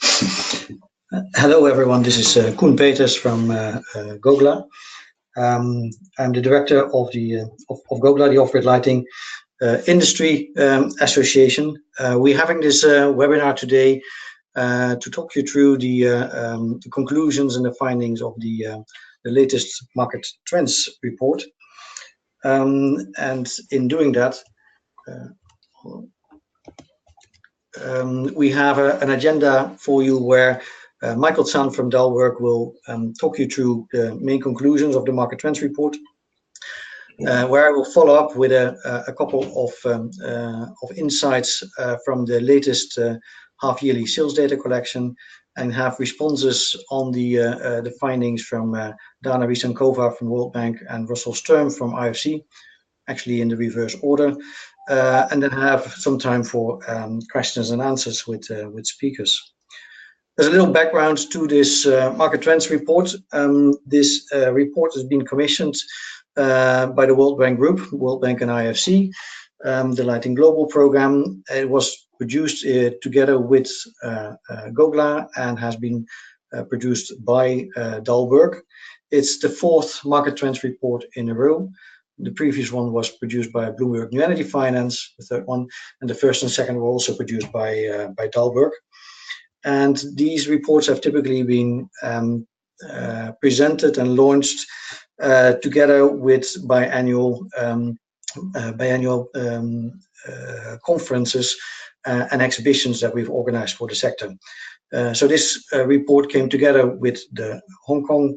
Hello, everyone. This is Koen Peters from GOGLA. I'm the director of GOGLA, the Off-Grid Lighting Industry Association. We're having this webinar today to talk you through the conclusions and the findings of the latest market trends report. And in doing that, we have an agenda for you where Michael Zahn from Dalberg will talk you through the main conclusions of the market trends report, where I will follow up with a couple of insights from the latest half-yearly sales data collection, and have responses on the findings from Dana Risankova from World Bank and Russell Sturm from IFC, actually in the reverse order, and then have some time for questions and answers with speakers. There's a little background to this market trends report. This report has been commissioned by the World Bank Group, World Bank and IFC, the Lighting Global program. It was produced together with GOGLA and has been produced by Dalberg. It's the fourth market trends report in a row. The previous one was produced by Bloomberg New Energy Finance, the third one, and the first and second were also produced by Dalberg. And these reports have typically been presented and launched together with biannual conferences and exhibitions that we've organized for the sector. So this report came together with the Hong Kong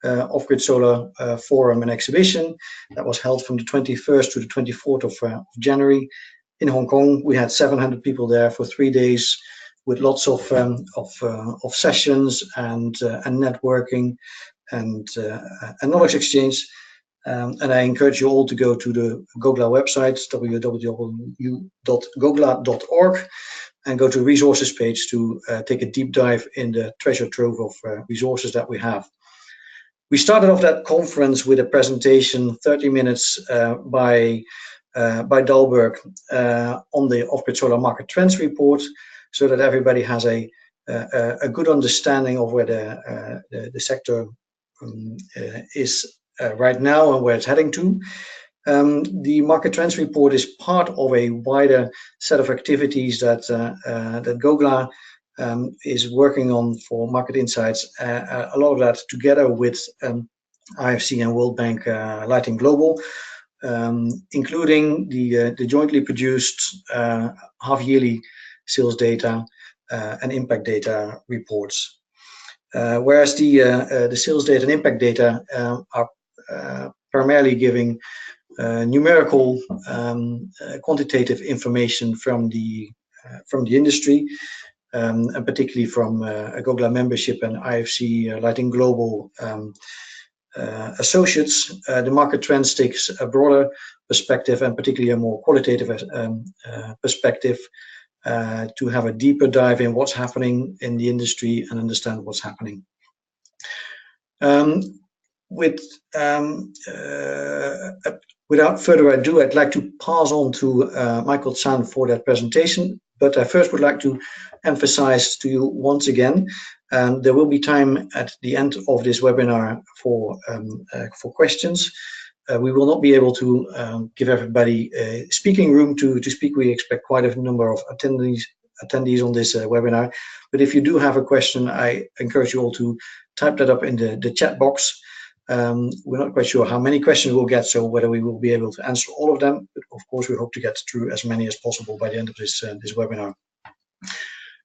Off-Grid Solar Forum and Exhibition that was held from the 21st to the 24th of January in Hong Kong. We had 700 people there for 3 days, with lots of sessions and networking and knowledge exchange. And I encourage you all to go to the GOGLA website, www.gogla.org, and go to resources page to take a deep dive in the treasure trove of resources that we have. We started off that conference with a presentation, 30 minutes, by Dalberg on the Off-Grid Solar Market Trends report, so that everybody has a good understanding of where the sector is right now and where it's heading to. The market trends report is part of a wider set of activities that GOGLA is working on for market insights. A lot of that together with IFC and World Bank Lighting Global, including the jointly produced half-yearly sales data and impact data reports. Whereas the sales data and impact data are primarily giving numerical quantitative information from the industry, and particularly from a GOGLA membership and IFC Lighting Global associates. The market trends takes a broader perspective, and particularly a more qualitative perspective, to have a deeper dive in what's happening in the industry and understand what's happening. Without further ado, I'd like to pass on to Michael Zahn for that presentation. But I first would like to emphasize to you once again, there will be time at the end of this webinar for questions. We will not be able to give everybody a speaking room to speak. We expect quite a number of attendees on this webinar. But if you do have a question, I encourage you all to type that up in the chat box. We're not quite sure how many questions we'll get, so whether we will be able to answer all of them. But of course, we hope to get through as many as possible by the end of this webinar.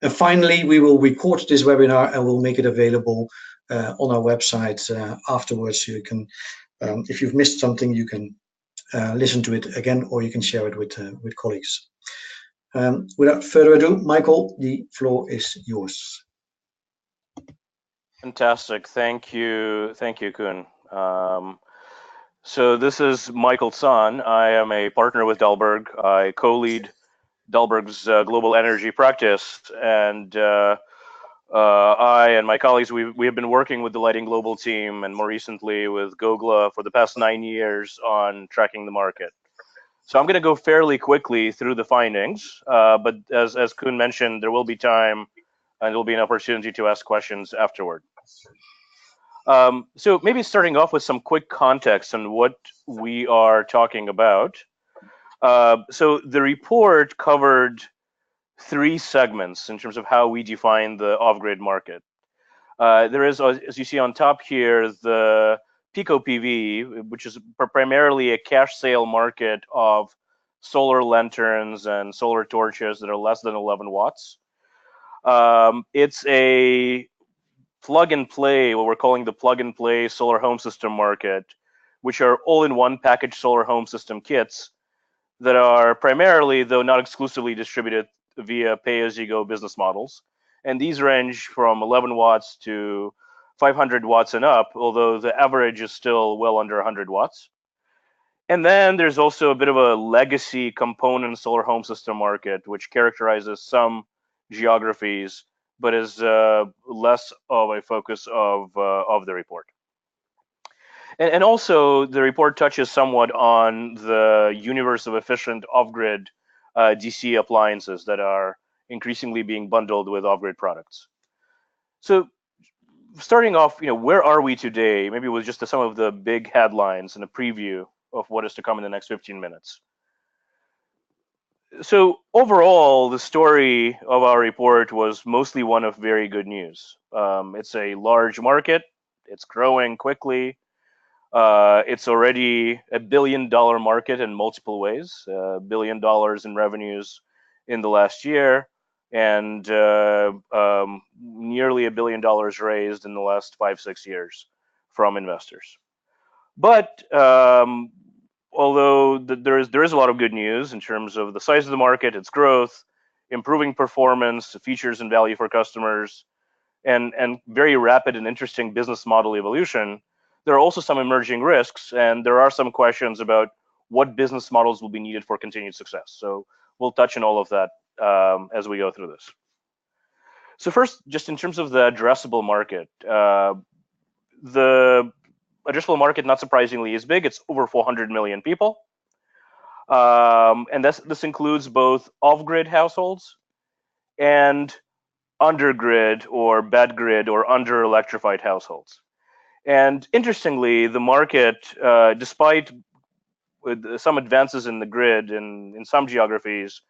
And finally, we will record this webinar and we'll make it available on our website afterwards. So you can, if you've missed something, you can listen to it again, or you can share it with colleagues. Without further ado, Michael, the floor is yours. Fantastic. Thank you, Koen. So this is Michael Zahn. I am a partner with Dalberg. I co-lead Dalberg's global energy practice, and I and my colleagues, we have been working with the Lighting Global team, and more recently with GOGLA for the past 9 years on tracking the market. So I'm going to go fairly quickly through the findings, but as Koen mentioned, there will be time and there'll be an opportunity to ask questions afterward. So maybe starting off with some quick context on what we are talking about. So the report covered 3 segments in terms of how we define the off-grid market. There is, as you see on top here, the Pico PV, which is primarily a cash sale market of solar lanterns and solar torches that are less than 11 watts. It's a plug and play, what we're calling the plug and play solar home system market, which are all-in-one package solar home system kits that are primarily, though not exclusively, distributed via pay-as-you-go business models. And these range from 11 watts to 500 watts and up, although the average is still well under 100 watts. And then there's also a bit of a legacy component solar home system market, which characterizes some geographies, but is less of a focus of the report. And also, the report touches somewhat on the universe of efficient off-grid DC appliances that are increasingly being bundled with off-grid products. So, starting off, where are we today? Maybe with just some of the big headlines and a preview of what is to come in the next 15 minutes. So overall, the story of our report was mostly one of very good news. It's a large market. It's growing quickly. It's already $1 billion market in multiple ways. $1 billion in revenues in the last year, and nearly $1 billion raised in the last 5-6 years from investors. But although there is a lot of good news in terms of the size of the market, its growth, improving performance, features and value for customers, and very rapid and interesting business model evolution, there are also some emerging risks, and there are some questions about what business models will be needed for continued success. So we'll touch on all of that as we go through this. So first, just in terms of the addressable market, the addressable market, not surprisingly, is big. It's over 400 million people. And this includes both off-grid households and under-grid or bad grid or under-electrified households. And interestingly, the market, despite some advances in the grid in some geographies,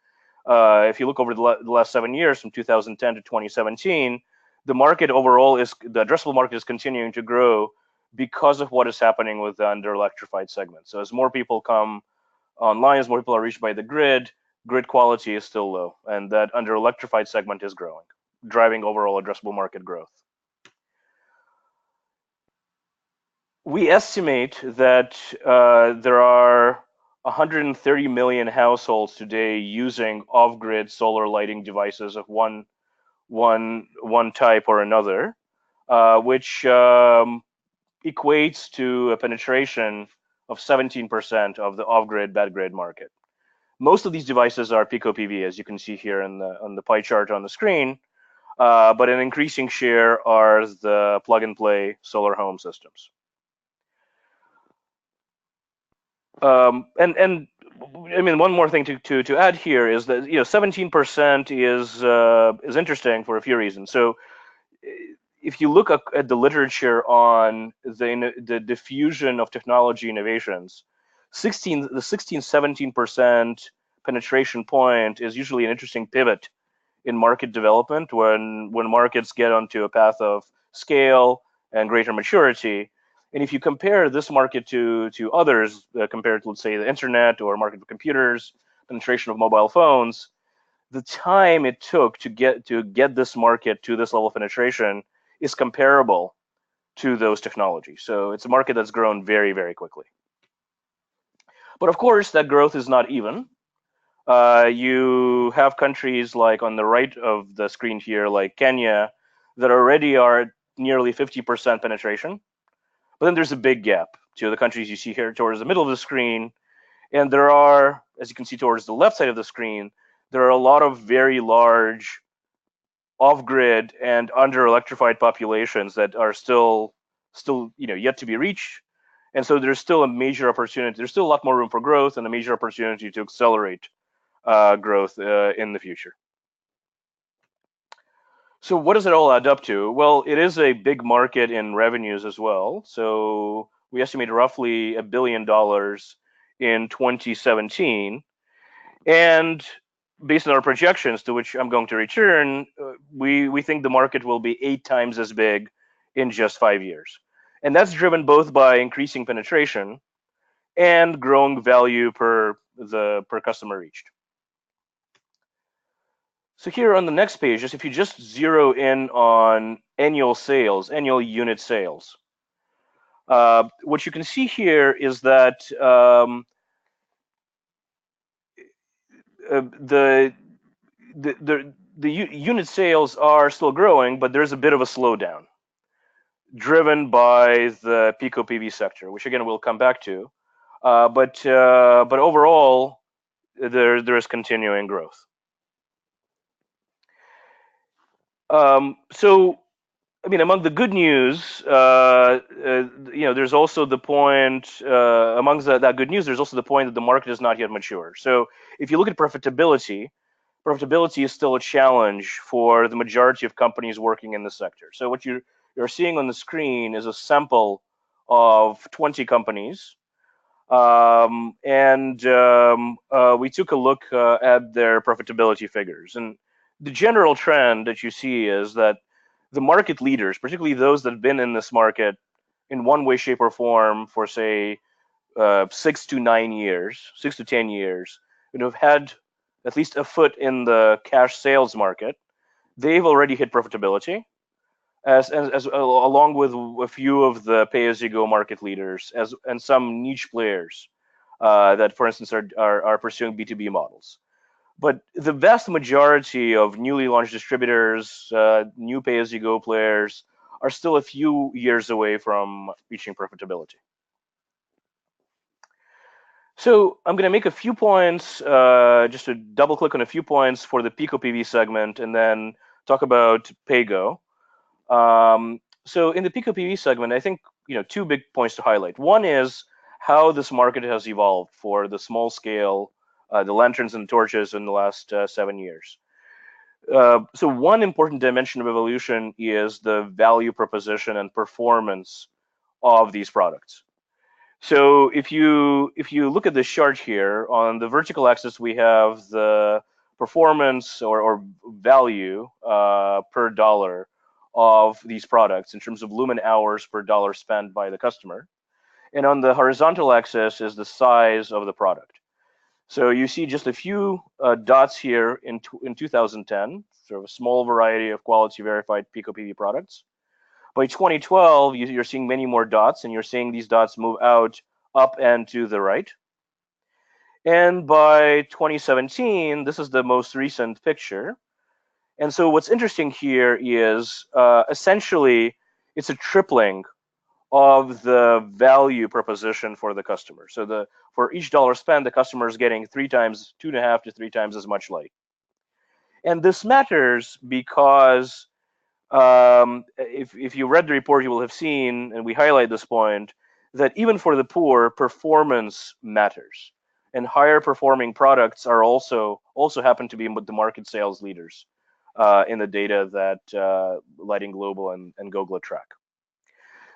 if you look over the last 7 years, from 2010 to 2017, the market overall the addressable market is continuing to grow because of what is happening with the under-electrified segment. So as more people come online, as more people are reached by the grid quality is still low, and that under-electrified segment is growing, driving overall addressable market growth. We estimate that there are 130 million households today using off-grid solar lighting devices of one type or another, which equates to a penetration of 17% of the off-grid bad grid market. Most of these devices are Pico PV, as you can see here on the pie chart on the screen, but an increasing share are the plug-and-play solar home systems. And I mean, one more thing to add here is that 17% is interesting for a few reasons. So if you look at the literature on the diffusion of technology innovations, the 16-17% penetration point is usually an interesting pivot in market development when markets get onto a path of scale and greater maturity. And if you compare this market to others, compared to, let's say, the internet or market for computers, penetration of mobile phones, the time it took to get this market to this level of penetration is comparable to those technologies. So it's a market that's grown very, very quickly. But of course, that growth is not even. You have countries like on the right of the screen here, like Kenya, that already are at nearly 50% penetration. But then there's a big gap to the countries you see here towards the middle of the screen. And there are, as you can see towards the left side of the screen, there are a lot of very large off-grid and under-electrified populations that are still yet to be reached. And so there's still a major opportunity. There's still a lot more room for growth and a major opportunity to accelerate growth in the future. So what does it all add up to? Well, it is a big market in revenues as well. So we estimate roughly $1 billion in 2017. And based on our projections, to which I'm going to return, we think the market will be 8 times as big in just 5 years. And that's driven both by increasing penetration and growing value per customer reached. So here on the next page, just if you just zero in on annual sales, annual unit sales, what you can see here is that the unit sales are still growing, but there's a bit of a slowdown, driven by the Pico PV sector, which again we'll come back to. But overall, there is continuing growth. So, I mean, among the good news, there's also the point. Amongst that good news, there's also the point that the market is not yet mature. So, if you look at profitability is still a challenge for the majority of companies working in the sector. So, what you're seeing on the screen is a sample of 20 companies. We took a look at their profitability figures. And the general trend that you see is that the market leaders, particularly those that have been in this market in one way, shape, or form for, say, 6 to 10 years, and have had at least a foot in the cash sales market, they've already hit profitability, as along with a few of the pay-as-you-go market leaders, and some niche players that, for instance, are pursuing B2B models. But the vast majority of newly launched distributors, new pay-as-you-go players, are still a few years away from reaching profitability. So I'm going to make a few points, just to double click on a few points for the Pico PV segment, and then talk about PayGo. So in the Pico PV segment, I think 2 big points to highlight. One is how this market has evolved for the small scale, the lanterns and torches in the last 7 years. So one important dimension of evolution is the value proposition and performance of these products. So if you look at this chart here, on the vertical axis we have the performance or value per dollar of these products in terms of lumen hours per dollar spent by the customer. And on the horizontal axis is the size of the product. So you see just a few dots here in 2010, sort of a small variety of quality verified Pico PV products. By 2012, you're seeing many more dots, and you're seeing these dots move out, up, and to the right. And by 2017, this is the most recent picture. And so what's interesting here is essentially it's a tripling of the value proposition for the customer. So for each dollar spent, the customer is getting 2.5 to 3 times as much light. And this matters because if you read the report, you will have seen, and we highlight this point, that even for the poor, performance matters. And higher performing products are also happen to be the market sales leaders in the data that Lighting Global and GOGLA track.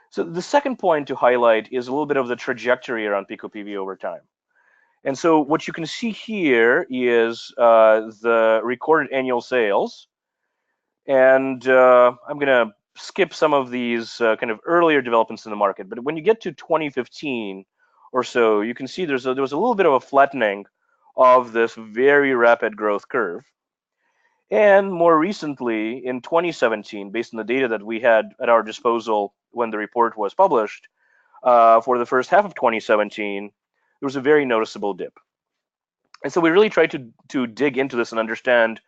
So the second point to highlight is a little bit of the trajectory around Pico PV over time. And so what you can see here is the recorded annual sales. And I'm going to skip some of these kind of earlier developments in the market. But when you get to 2015 or so, you can see there was a little bit of a flattening of this very rapid growth curve. And more recently, in 2017, based on the data that we had at our disposal when the report was published, for the first half of 2017, there was a very noticeable dip. And so we really tried to dig into this and understand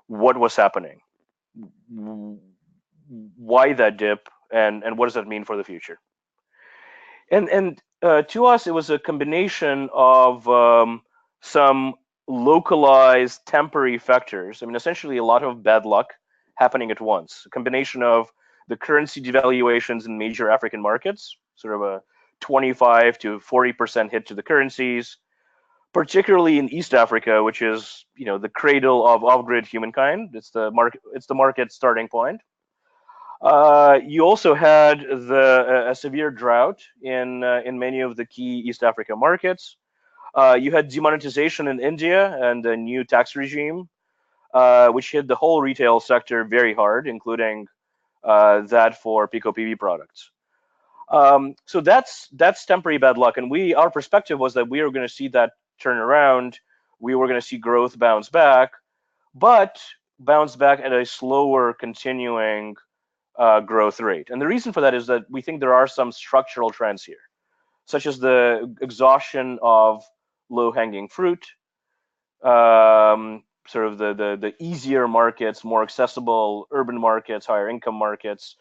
what was happening, why that dip, and what does that mean for the future. And to us, it was a combination of some localized temporary factors. I mean, essentially a lot of bad luck happening at once. A combination of the currency devaluations in major African markets, sort of a 25 to 40% hit to the currencies, particularly in East Africa, which is the cradle of off-grid humankind. It's the market starting point. You also had a severe drought in many of the key East Africa markets. You had demonetization in India and a new tax regime, which hit the whole retail sector very hard, including that for Pico PV products. So that's temporary bad luck, and our perspective was that we were going to see that turn around. We were going to see growth bounce back, but bounce back at a slower continuing growth rate. And the reason for that is that we think there are some structural trends here, such as the exhaustion of low-hanging fruit, sort of the easier markets, more accessible urban markets, higher income markets,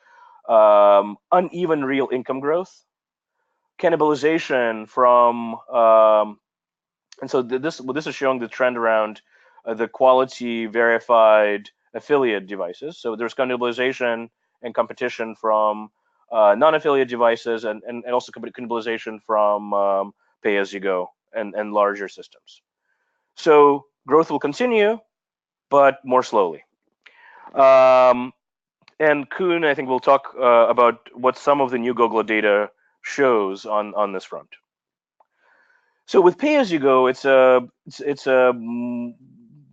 uneven real income growth, cannibalization from, and so this is showing the trend around the quality verified affiliate devices. So there's cannibalization and competition from non-affiliate devices, and also cannibalization from pay-as-you-go and larger systems. So growth will continue, but more slowly. And Kuhn, I think, will talk about what some of the new GOGLA data shows on this front. So with pay-as-you-go, it's a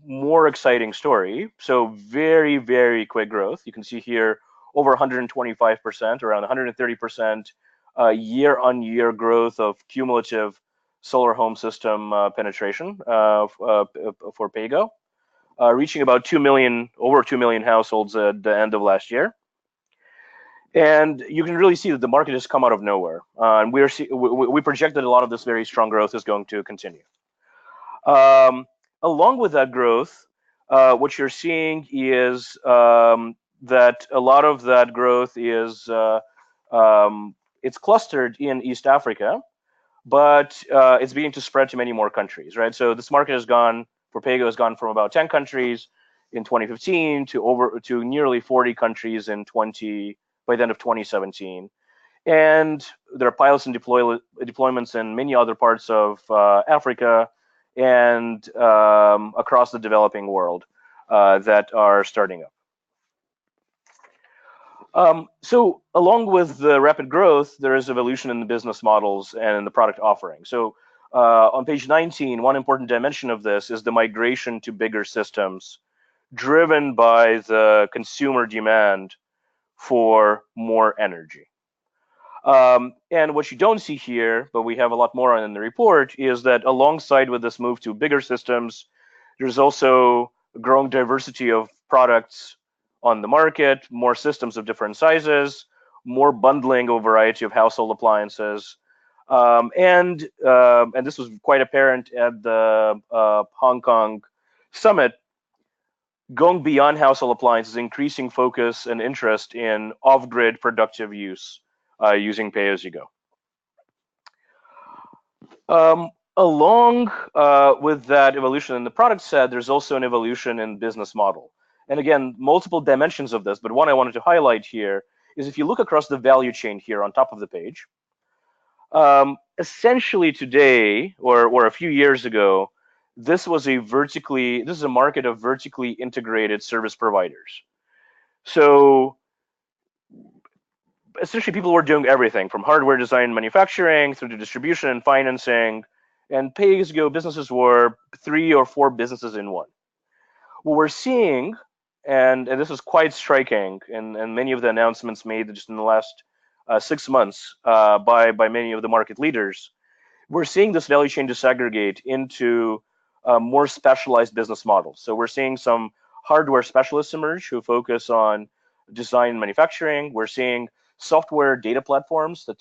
more exciting story. So very, very quick growth. You can see here over 125%, around 130% year-on-year growth of cumulative solar home system penetration for PayGo, reaching about over 2 million households at the end of last year. And you can really see that the market has come out of nowhere. And we project that a lot of this very strong growth is going to continue. Along with that growth, what you're seeing is that a lot of that growth is it's clustered in East Africa, but it's beginning to spread to many more countries, right? So this market for PayGo has gone from about 10 countries in 2015 to nearly 40 countries by the end of 2017. And there are pilots and deployments in many other parts of Africa and across the developing world that are starting up. So along with the rapid growth, there is evolution in the business models and in the product offering. So on page 19, one important dimension of this is the migration to bigger systems driven by the consumer demand for more energy. And what you don't see here, but we have a lot more on in the report, is that alongside with this move to bigger systems, there's also a growing diversity of products on the market, more systems of different sizes, more bundling of a variety of household appliances. And this was quite apparent at the Hong Kong summit, going beyond household appliances, increasing focus and interest in off-grid productive use using pay-as-you-go. Along with that evolution in the product set, there's also an evolution in business model. And again, multiple dimensions of this, but one I wanted to highlight here is if you look across the value chain here on top of the page, essentially today, or a few years ago, this is a market of vertically integrated service providers. So essentially people were doing everything from hardware design and manufacturing through to distribution and financing, and pay-as-you-go businesses were 3 or 4 businesses in one. What we're seeing, and this is quite striking, and many of the announcements made just in the last 6 months by many of the market leaders, we're seeing this value chain disaggregate into more specialized business models. So we're seeing some hardware specialists emerge who focus on design and manufacturing. We're seeing software data platforms to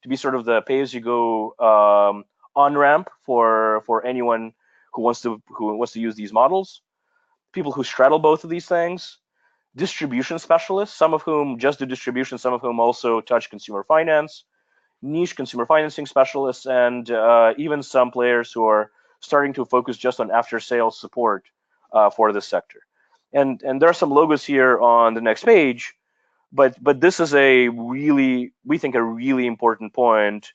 be sort of the pay-as-you-go on-ramp for anyone who wants to use these models. People who straddle both of these things. Distribution specialists, some of whom just do distribution, some of whom also touch consumer finance. Niche consumer financing specialists, and even some players who are starting to focus just on after-sales support for this sector. And there are some logos here on the next page, but this is we think a really important point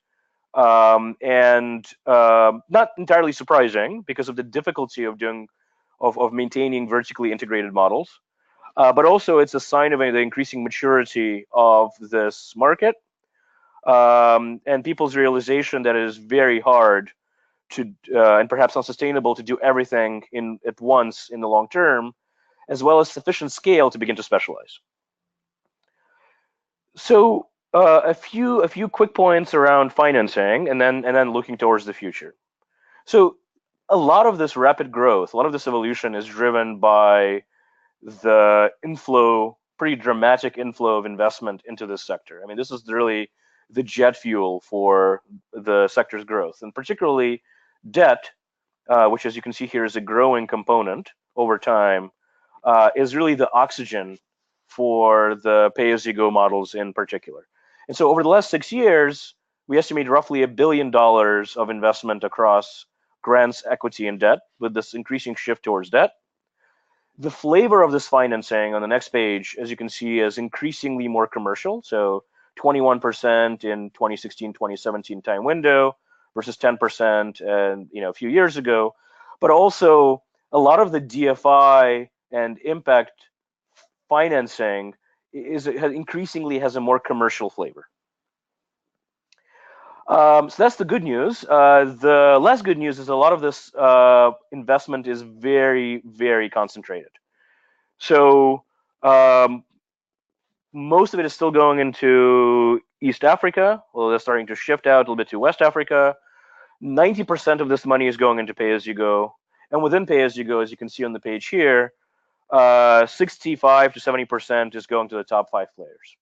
and not entirely surprising because of the difficulty of maintaining vertically integrated models. But also it's a sign of the increasing maturity of this market, and people's realization that it is very hard to and perhaps unsustainable to do everything at once in the long term, as well as sufficient scale to begin to specialize. So a few quick points around financing, and then looking towards the future. So a lot of this rapid growth, a lot of this evolution is driven by the pretty dramatic inflow of investment into this sector. I mean, this is really the jet fuel for the sector's growth, and particularly debt, which, as you can see here, is a growing component over time, is really the oxygen for the pay-as-you-go models in particular. And so over the last 6 years, we estimate roughly $1 billion of investment across grants, equity, and debt, with this increasing shift towards debt. The flavor of this financing on the next page, as you can see, is increasingly more commercial. So 21% in 2016-2017 time window versus 10% and a few years ago. But also a lot of the DFI and impact financing increasingly has a more commercial flavor. So that's the good news. The less good news is a lot of this investment is very, very concentrated. So most of it is still going into East Africa, although they're starting to shift out a little bit to West Africa. 90% of this money is going into pay-as-you-go. And within pay-as-you-go, as you can see on the page here, 65 to 70% is going to the top 5 players.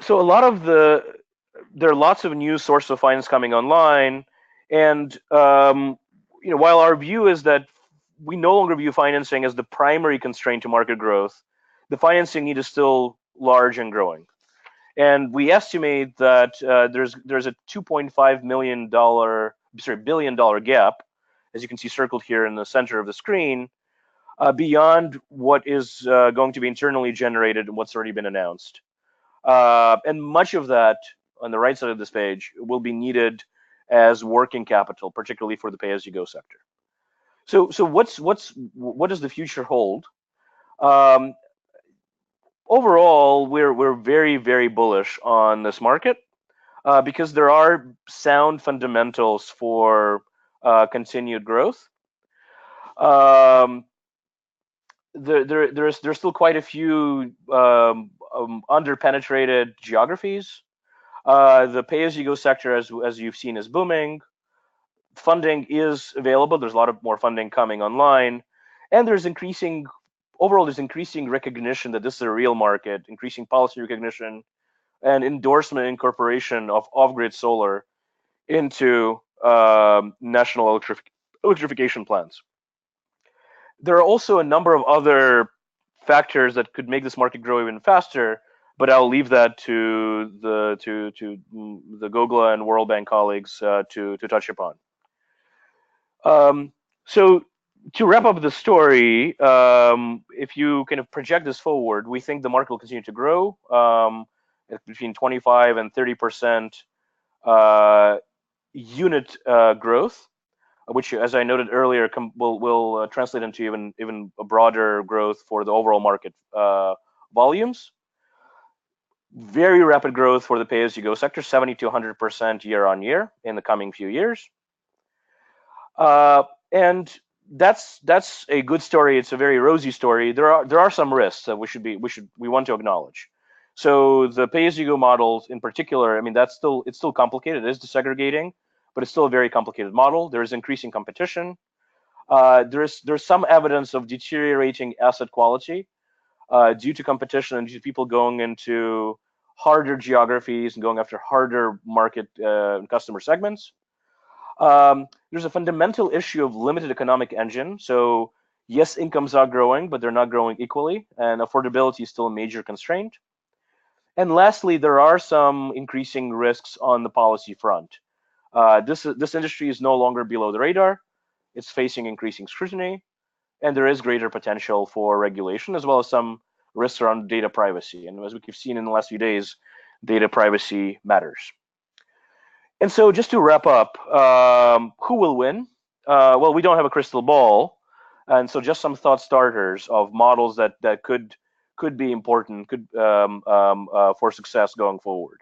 So a lot of there are lots of new sources of finance coming online, and while our view is that we no longer view financing as the primary constraint to market growth, the financing need is still large and growing. And we estimate that there's a $2.5 billion gap, as you can see circled here in the center of the screen, beyond what is going to be internally generated and what's already been announced. And much of that on the right side of this page will be needed as working capital, particularly for the pay-as-you-go sector. So what does the future hold? Overall, we're very, very bullish on this market because there are sound fundamentals for continued growth. There's still quite a few underpenetrated geographies. The pay-as-you-go sector, as you've seen, is booming. Funding is available. There's a lot of more funding coming online, and there's increasing recognition that this is a real market, increasing policy recognition, and endorsement and incorporation of off-grid solar into national electrification plans. There are also a number of other factors that could make this market grow even faster, but I'll leave that to the GOGLA and World Bank colleagues to touch upon. So to wrap up the story, if you kind of project this forward, we think the market will continue to grow between 25 and 30% unit growth, which, as I noted earlier, will translate into even a broader growth for the overall market volumes. Very rapid growth for the pay-as-you-go sector, 70 to 100% year on year in the coming few years. And that's a good story. It's a very rosy story. There are some risks that we want to acknowledge. So the pay-as-you-go models in particular, I mean, it's still complicated. It is desegregating, but it's still a very complicated model. There is increasing competition. There's some evidence of deteriorating asset quality due to competition and due to people going into harder geographies and going after harder market customer segments. There's a fundamental issue of limited economic engine. So yes, incomes are growing, but they're not growing equally, and affordability is still a major constraint. And lastly, there are some increasing risks on the policy front. This industry is no longer below the radar. It's facing increasing scrutiny, and there is greater potential for regulation, as well as some risks around data privacy. And as we've seen in the last few days, data privacy matters. And so just to wrap up, who will win? Well, we don't have a crystal ball, and so just some thought starters of models that could be important for success going forward.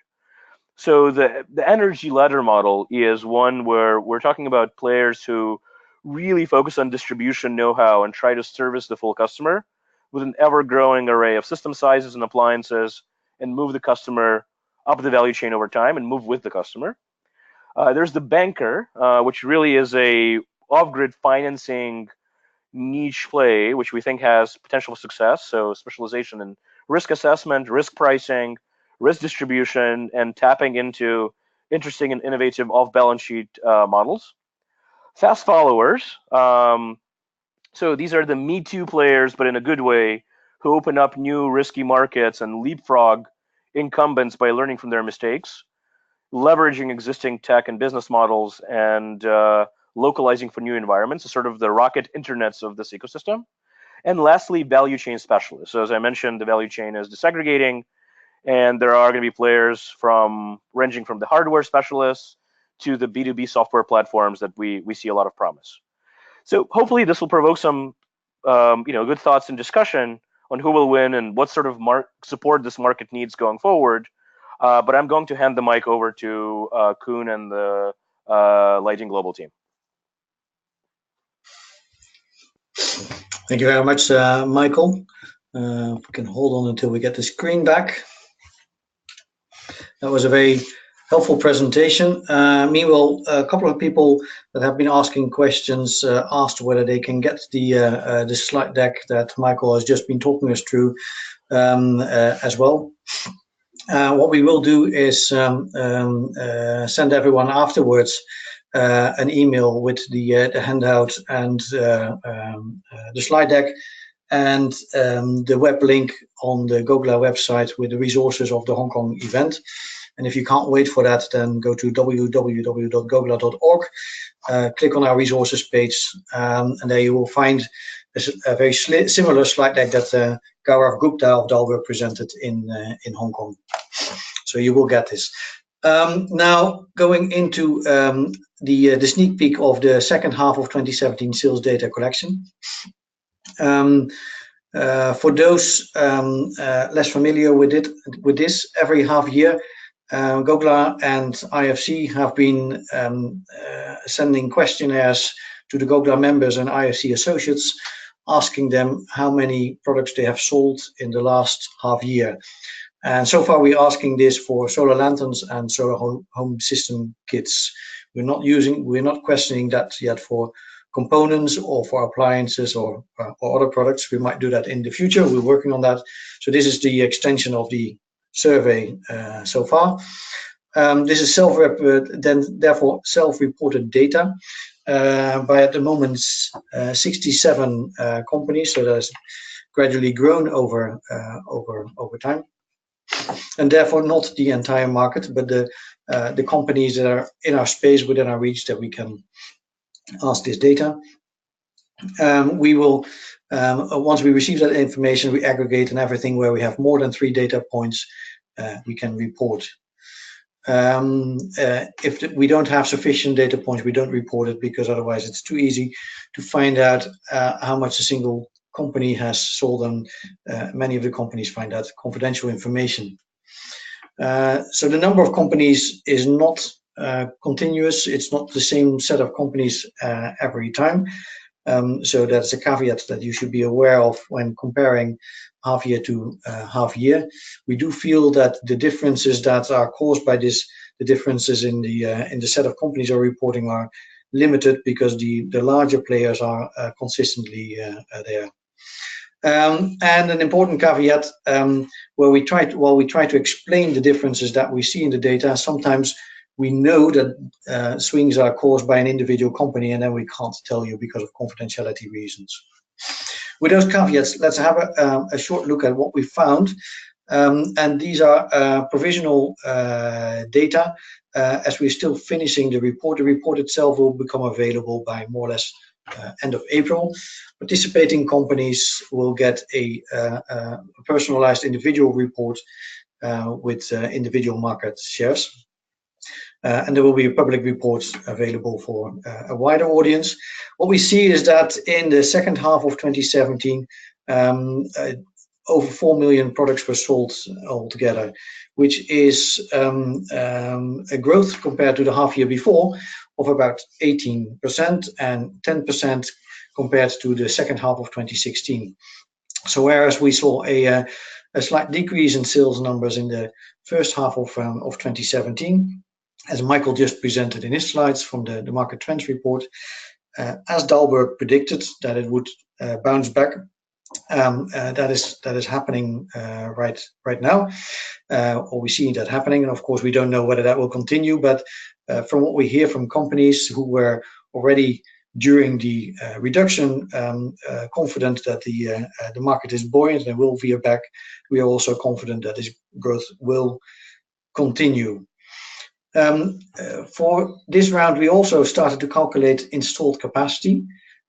So the energy ladder model is one where we're talking about players who really focus on distribution know-how and try to service the full customer with an ever-growing array of system sizes and appliances, and move the customer up the value chain over time and move with the customer. There's the banker, which really is a off-grid financing niche play, which we think has potential success. So specialization in risk assessment, risk pricing, risk distribution, and tapping into interesting and innovative off-balance sheet models. Fast followers. So these are the Me Too players, but in a good way, who open up new risky markets and leapfrog incumbents by learning from their mistakes, leveraging existing tech and business models, and localizing for new environments, sort of the rocket internets of this ecosystem. And lastly, value chain specialists. So as I mentioned, the value chain is disaggregating, and there are going to be players ranging from the hardware specialists to the B2B software platforms that we see a lot of promise. So hopefully this will provoke some good thoughts and discussion on who will win and what sort of support this market needs going forward. But I'm going to hand the mic over to Koen and the Lighting Global team. Thank you very much, Michael. We can hold on until we get the screen back. That was a very helpful presentation. Meanwhile, a couple of people that have been asking questions asked whether they can get the slide deck that Michael has just been talking us through as well. What we will do is send everyone afterwards an email with the handout and the slide deck and the web link on the GOGLA website with the resources of the Hong Kong event. And if you can't wait for that, then go to www.gogla.org, click on our resources page, and there you will find a very similar slide deck that Gaurav Gupta of Dalberg presented in Hong Kong. So you will get this. Now, going into the sneak peek of the second half of 2017 sales data collection. For those less familiar with this, every half year, GOGLA and IFC have been sending questionnaires to the GOGLA members and IFC associates, asking them how many products they have sold in the last half year. And so far, we're asking this for solar lanterns and solar home system kits. We're not questioning that yet for components or for appliances or other products. We might do that in the future. We're working on that. So this is the extension of the survey so far. This is therefore self-reported data by at the moment 67 companies. So that's gradually grown over time, and therefore not the entire market, but the companies that are in our space within our reach that we can ask this data. We will, once we receive that information, we aggregate, and everything where we have more than 3 data points, we can report. If we don't have sufficient data points, we don't report it, because otherwise it's too easy to find out how much a single company has sold, and many of the companies find that confidential information. So the number of companies is not continuous. It's not the same set of companies every time. So that's a caveat that you should be aware of when comparing half year to half year. We do feel that the differences that are caused by this, the differences in the set of companies are reporting, are limited, because the larger players are consistently there. And an important caveat, while we try to explain the differences that we see in the data, sometimes we know that swings are caused by an individual company, and then we can't tell you because of confidentiality reasons. With those caveats, let's have a short look at what we found. And these are provisional data. As we're still finishing the report itself will become available by more or less end of April. Participating companies will get a personalized individual report with individual market shares. And there will be public reports available for a wider audience. What we see is that in the second half of 2017, over 4 million products were sold altogether, which is a growth compared to the half year before of about 18% and 10% compared to the second half of 2016. So whereas we saw a slight decrease in sales numbers in the first half of 2017, as Michael just presented in his slides from the market trends report, as Dalberg predicted that it would bounce back. That is happening right now, or we see that happening, and of course we don't know whether that will continue. But from what we hear from companies who were already during the reduction confident that the market is buoyant and will veer back, we are also confident that this growth will continue. For this round, we also started to calculate installed capacity.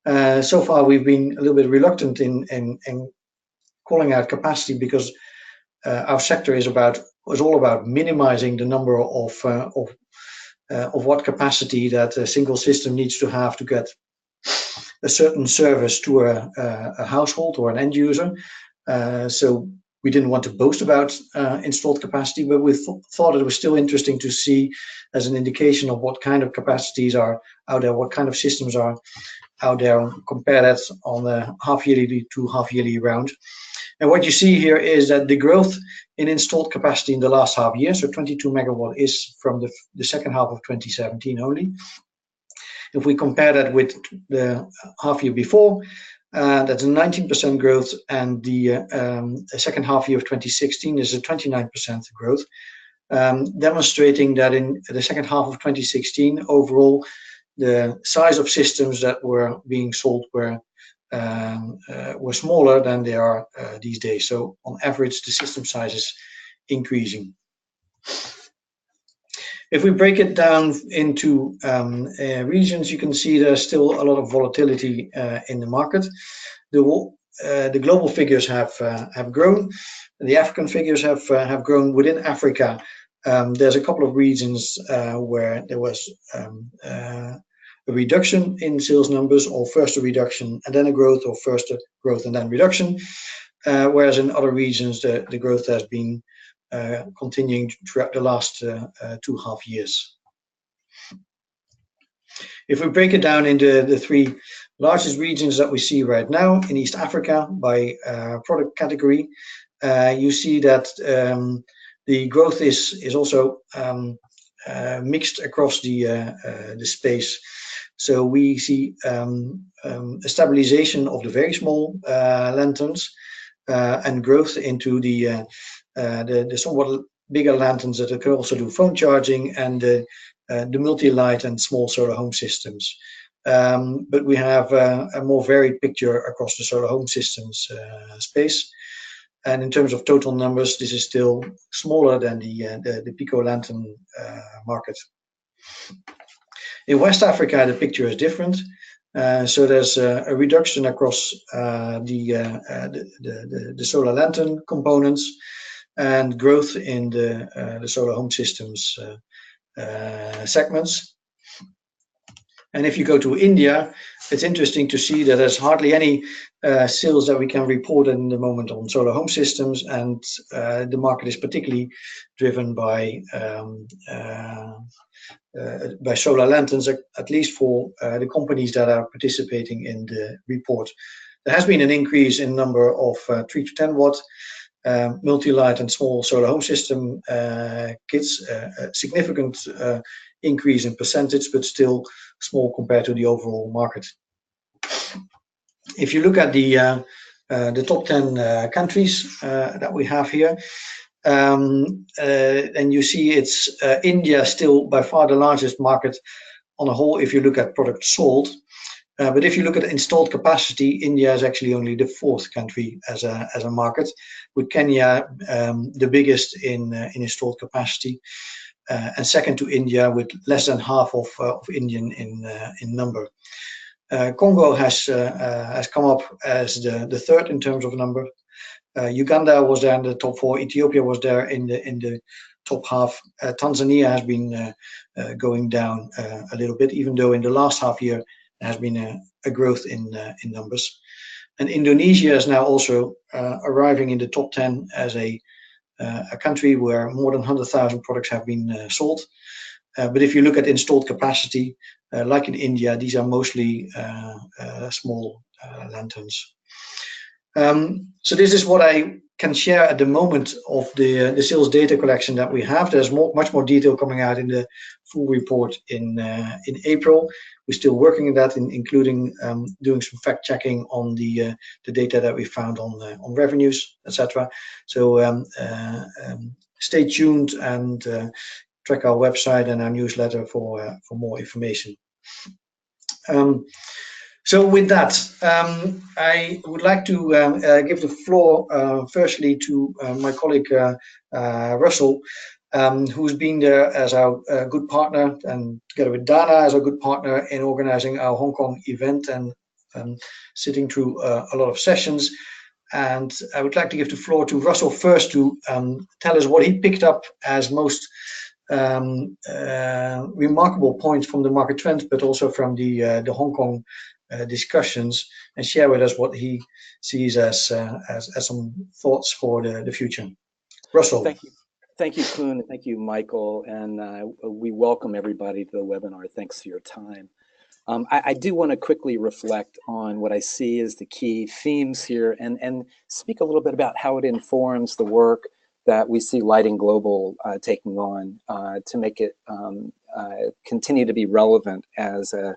So far, we've been a little bit reluctant in calling out capacity because our sector is all about minimizing the number of what capacity that a single system needs to have to get a certain service to a household or an end user. So we didn't want to boast about installed capacity, but we thought it was still interesting to see as an indication of what kind of capacities are out there, what kind of systems are out there, compare that on a half-yearly to half-yearly round. And what you see here is that the growth in installed capacity in the last half year, so 22 megawatt, is from the second half of 2017 only. If we compare that with the half year before, that's a 19% growth, and the second half year of 2016 is a 29% growth, demonstrating that in the second half of 2016, overall, the size of systems that were being sold were smaller than they are these days. So on average, the system size is increasing. If we break it down into regions, you can see there's still a lot of volatility in the market. The global figures have grown. The African figures have grown. Within Africa, there's a couple of regions where there was a reduction in sales numbers, or first a reduction and then a growth, or first a growth and then reduction. Whereas in other regions, the growth has been continuing throughout the last 2.5 years. If we break it down into the three largest regions that we see right now in East Africa by product category, you see that the growth is also mixed across the space. So we see a stabilization of the very small lanterns and growth into the somewhat bigger lanterns that can also do phone charging, and the multi-light and small solar home systems. But we have a more varied picture across the solar home systems space. And in terms of total numbers, this is still smaller than the Pico lantern market. In West Africa, the picture is different. So there's a reduction across the solar lantern components, and growth in the solar home systems segments. And if you go to India, it's interesting to see that there's hardly any sales that we can report in the moment on solar home systems, and the market is particularly driven by solar lanterns, at least for the companies that are participating in the report. There has been an increase in number of 3 to 10 watt multi-light and small solar home system kits, a significant increase in percentage, but still small compared to the overall market. If you look at the top 10 countries that we have here, and you see it's India still by far the largest market on a whole if you look at products sold. But if you look at installed capacity, India is actually only the 4th country as a market, with Kenya the biggest in installed capacity, and second to India with less than half of Indian in number. Congo has come up as the 3rd in terms of number, Uganda was there in the top 4. Ethiopia was there in the top half. Tanzania has been going down a little bit, even though in the last half year there has been a growth in numbers. And Indonesia is now also arriving in the top 10 as a country where more than 100,000 products have been sold. But if you look at installed capacity, like in India, these are mostly small lanterns. So this is what I can share at the moment of the sales data collection that we have. There's much more detail coming out in the full report in April. We're still working on that, including doing some fact checking on the data that we found on revenues, etc. So stay tuned and track our website and our newsletter for more information. So with that, I would like to give the floor firstly to my colleague Russell, who's been there as our good partner, and together with Dana as a good partner in organizing our Hong Kong event and sitting through a lot of sessions. And I would like to give the floor to Russell first to tell us what he picked up as most remarkable points from the market trends, but also from the Hong Kong discussions, and share with us what he sees as some thoughts for the future. Russell. Thank you, Koen, and thank you, Michael, and we welcome everybody to the webinar. Thanks for your time. I do want to quickly reflect on what I see as the key themes here and speak a little bit about how it informs the work that we see Lighting Global taking on to make it continue to be relevant as a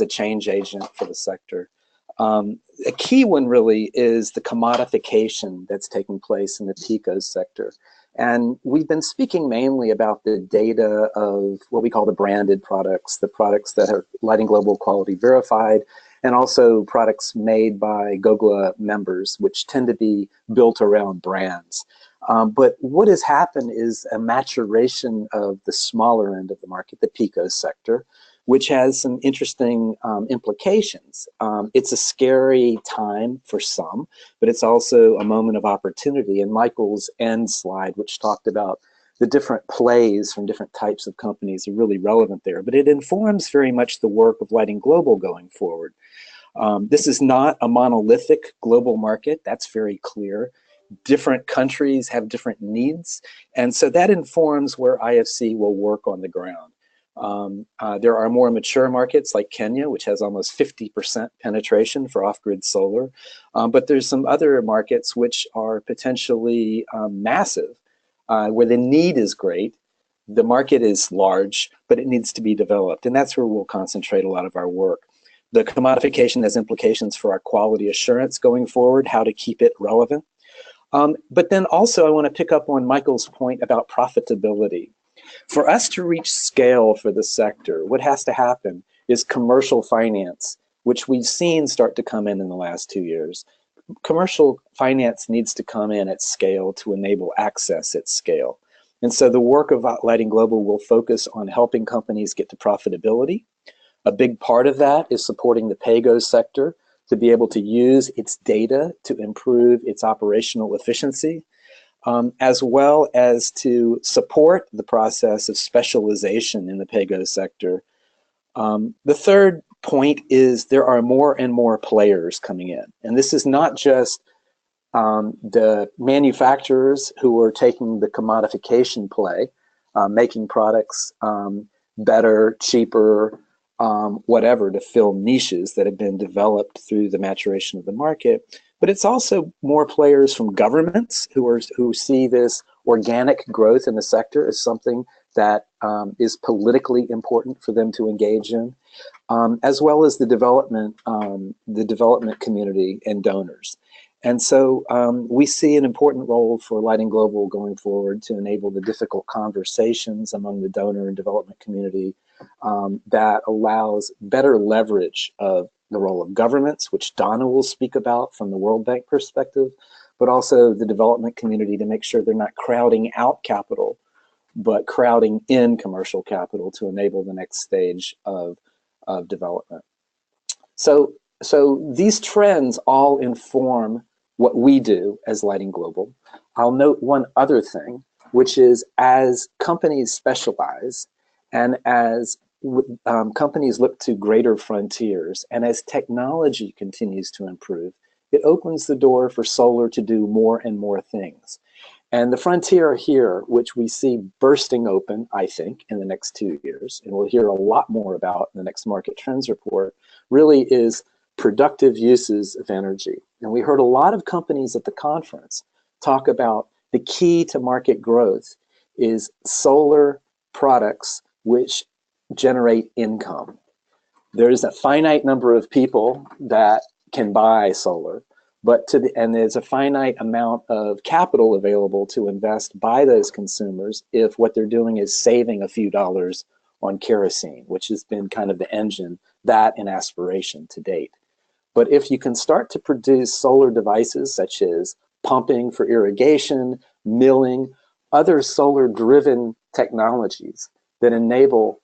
change agent for the sector. A key one really is the commodification that's taking place in the PECO sector. And we've been speaking mainly about the data of what we call the branded products, the products that are Lighting Global quality verified, and also products made by GOGLA members, which tend to be built around brands. But what has happened is a maturation of the smaller end of the market, the PECO sector, which has some interesting implications. It's a scary time for some, but it's also a moment of opportunity. And Michael's end slide, which talked about the different plays from different types of companies, are really relevant there. But it informs very much the work of Lighting Global going forward. This is not a monolithic global market, that's very clear. Different countries have different needs, and so that informs where IFC will work on the ground. There are more mature markets like Kenya, which has almost 50% penetration for off-grid solar, but there's some other markets which are potentially massive, where the need is great, the market is large, but it needs to be developed, and that's where we'll concentrate a lot of our work. The commodification has implications for our quality assurance going forward, how to keep it relevant. But then also I want to pick up on Michael's point about profitability. For us to reach scale for the sector, what has to happen is commercial finance, which we've seen start to come in the last 2 years. Commercial finance needs to come in at scale to enable access at scale. And so the work of Lighting Global will focus on helping companies get to profitability. A big part of that is supporting the PayGo sector to be able to use its data to improve its operational efficiency, as well as to support the process of specialization in the PayGo sector. The third point is there are more and more players coming in. And this is not just the manufacturers who are taking the commodification play, making products better, cheaper, whatever, to fill niches that have been developed through the maturation of the market, but it's also more players from governments who see this organic growth in the sector as something that is politically important for them to engage in, as well as the development community and donors. And so we see an important role for Lighting Global going forward to enable the difficult conversations among the donor and development community that allows better leverage of the role of governments, which Donna will speak about from the World Bank perspective, but also the development community to make sure they're not crowding out capital, but crowding in commercial capital to enable the next stage of development. So these trends all inform what we do as Lighting Global. I'll note one other thing, which is as companies specialize and as companies look to greater frontiers and as technology continues to improve, it opens the door for solar to do more and more things. And the frontier here, which we see bursting open, I think, in the next 2 years, and we'll hear a lot more about in the next Market Trends Report, really is productive uses of energy. And we heard a lot of companies at the conference talk about the key to market growth is solar products which generate income. There's a finite number of people that can buy solar, and there's a finite amount of capital available to invest by those consumers if what they're doing is saving a few dollars on kerosene, which has been kind of the engine, that and aspiration to date. But if you can start to produce solar devices such as pumping for irrigation, milling, other solar-driven technologies that enable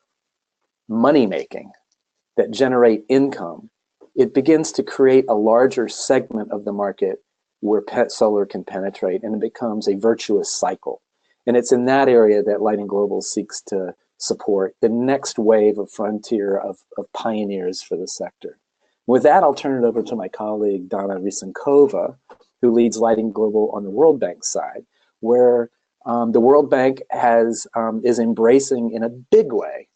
money making, that generate income, it begins to create a larger segment of the market where solar can penetrate, and it becomes a virtuous cycle. And it's in that area that Lighting Global seeks to support the next wave of frontier of pioneers for the sector. With that, I'll turn it over to my colleague, Donna Rysankova, who leads Lighting Global on the World Bank side, where the World Bank is embracing in a big way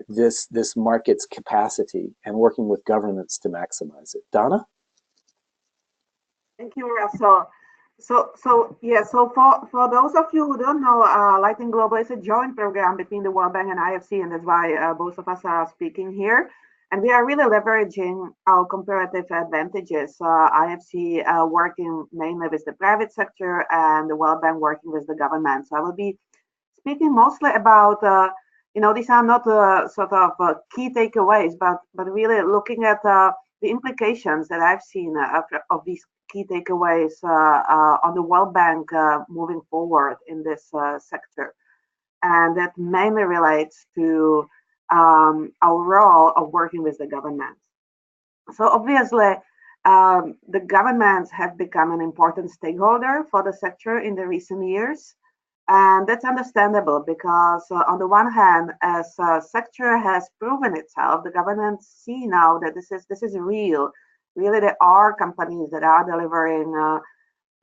this market's capacity and working with governments to maximize it. Donna? Thank you, Russell. So for those of you who don't know, Lighting Global is a joint program between the World Bank and IFC, and that's why both of us are speaking here. And we are really leveraging our comparative advantages. IFC working mainly with the private sector and the World Bank working with the government. So I will be speaking mostly about these are not sort of key takeaways, but really looking at the implications that I've seen of these key takeaways on the World Bank moving forward in this sector. And that mainly relates to our role of working with the government. So obviously, the governments have become an important stakeholder for the sector in the recent years. And that's understandable because on the one hand, as a sector has proven itself, the governments see now that this is real. Really, there are companies that are delivering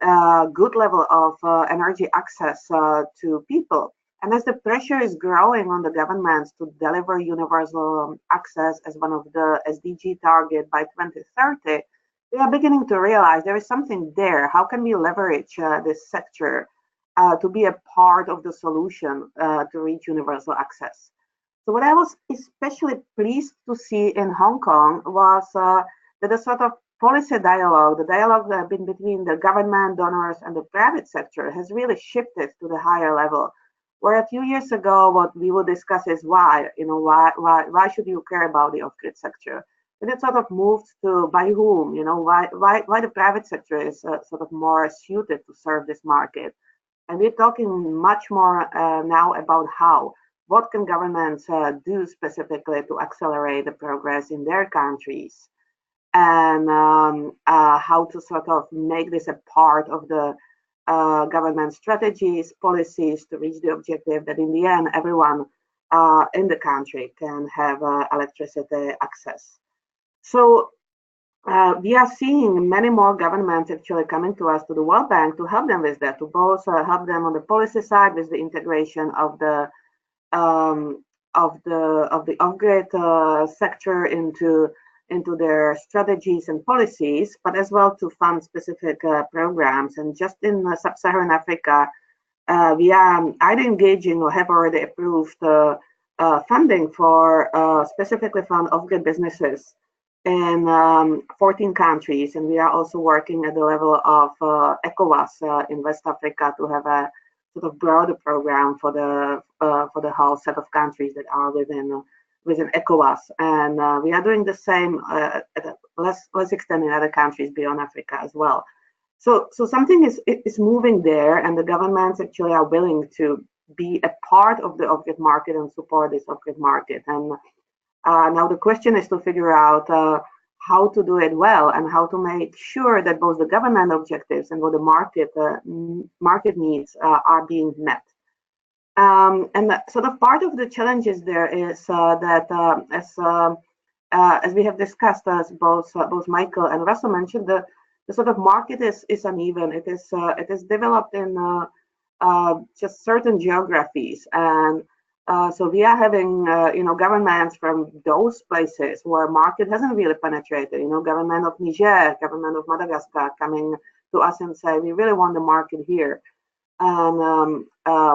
a good level of energy access to people. And as the pressure is growing on the governments to deliver universal access as one of the SDG target by 2030, they are beginning to realize there is something there. How can we leverage this sector to be a part of the solution to reach universal access? So what I was especially pleased to see in Hong Kong was that the sort of policy dialogue, the dialogue between the government, donors, and the private sector has really shifted to the higher level. Where a few years ago, what we would discuss is why should you care about the off-grid sector? And it sort of moved to by whom, why the private sector is sort of more suited to serve this market. And we're talking much more now about how. What can governments do specifically to accelerate the progress in their countries? And how to sort of make this a part of the government strategies, policies to reach the objective that in the end, everyone in the country can have electricity access. So we are seeing many more governments actually coming to us, to the World Bank, to help them with that, to both help them on the policy side with the integration of the off-grid sector into their strategies and policies, but as well to fund specific programs. And just in sub-Saharan Africa, we are either engaging or have already approved funding for specifically fund off-grid businesses in 14 countries, and we are also working at the level of ECOWAS in West Africa to have a sort of broader program for the whole set of countries that are within ECOWAS, and we are doing the same at a less extent in other countries beyond Africa as well. So something is moving there, and the governments actually are willing to be a part of the off-grid market and support this off-grid market. And now the question is to figure out how to do it well and how to make sure that both the government objectives and what the market needs are being met. And sort of part of the challenges there is that as we have discussed, as both Michael and Russell mentioned, the sort of market is uneven. It is developed in just certain geographies, and so we are having governments from those places where market hasn't really penetrated. Government of Niger, government of Madagascar coming to us and say, we really want the market here, and